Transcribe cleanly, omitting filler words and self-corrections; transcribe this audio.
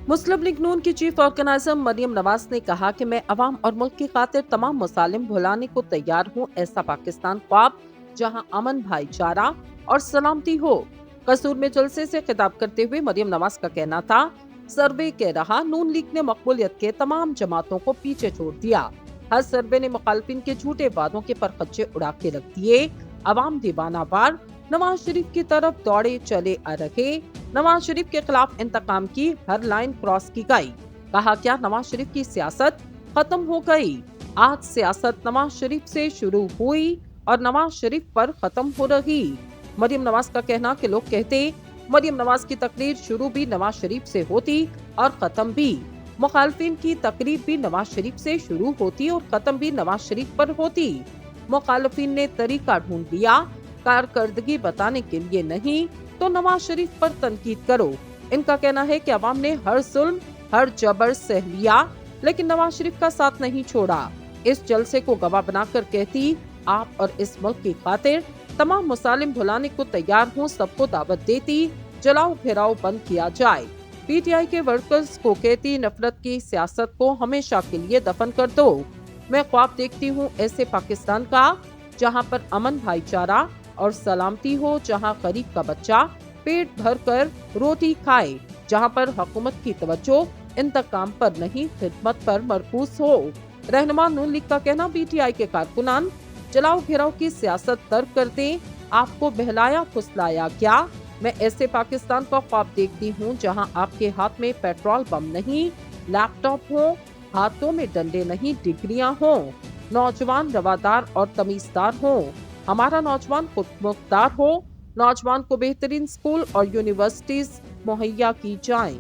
मुस्लिम league नून की chief organiser Maryam Nawaz ने कहा कि मैं अवाम और मुल्क की खातिर तमाम मुसालिम भुलाने को तैयार हूँ। ऐसा पाकिस्तान ख्वाब जहाँ अमन, भाईचारा और सलामती हो। कसूर में जलसे से खिताब करते हुए मरियम नवाज का कहना था, सर्वे कह रहा नून लीग ने मकबूलियत के तमाम जमातों को पीछे छोड़ दिया। हर सर्वे ने मुखालफिन के झूठे वादों के परखच्चे उड़ा के रख दिए। अवाम दीवाना वार नवाज शरीफ की तरफ दौड़े चले आ रहे। नवाज शरीफ के खिलाफ इंतकाम की हर लाइन क्रॉस की गई। कहा, क्या नवाज शरीफ की सियासत खत्म हो गई? आज सियासत नवाज शरीफ से शुरू हुई और नवाज शरीफ पर खत्म हो रही। मरियम नवाज का कहना कि लोग कहते मरियम नवाज की तकरीर शुरू भी नवाज शरीफ से होती और खत्म भी। मुखालफिन की तकरीर भी नवाज शरीफ से शुरू होती और खत्म भी नवाज शरीफ पर होती। मुखालफिन ने तरीका ढूंढ लिया, कारकर्दगी बताने के लिए नहीं तो नवाज शरीफ पर तनकीद करो। इनका कहना है कि अवाम ने हर जुल्म, हर जबर सह लिया, लेकिन नवाज शरीफ का साथ नहीं छोड़ा। इस जलसे को गवाह बनाकर कहती, आप और इस मुल्क की खातिर तमाम मुसालिम भुलाने को तैयार हूँ। सबको दावत देती, जलाओ घेराव बंद किया जाए। पीटीआई के वर्कर्स को कहती, नफरत की सियासत को हमेशा के लिए दफन कर दो। मैं ख्वाब देखती हूँ ऐसे पाकिस्तान का जहाँ पर अमन, भाईचारा और सलामती हो, जहां गरीब का बच्चा पेट भर कर रोटी खाए, जहां पर हुकूमत की तवज्जो इंतकाम पर नहीं खिदमत पर मरकूज हो। रहनुमा नून लीग का कहना, पीटीआई के कारकुनान जलाओ घेराव की सियासत तर्क कर दें। आपको बहलाया फुसलाया क्या? मैं ऐसे पाकिस्तान का ख्वाब देखती हूँ जहां आपके हाथ में पेट्रोल बम नहीं, लैपटॉप हो, हाथों में डंडे नहीं, डिग्रियां हो। नौजवान रवादार और तमीजदार हो। हमारा नौजवान खुद मुख्तार हो। नौजवान को बेहतरीन स्कूल और यूनिवर्सिटीज मुहैया की जाएं।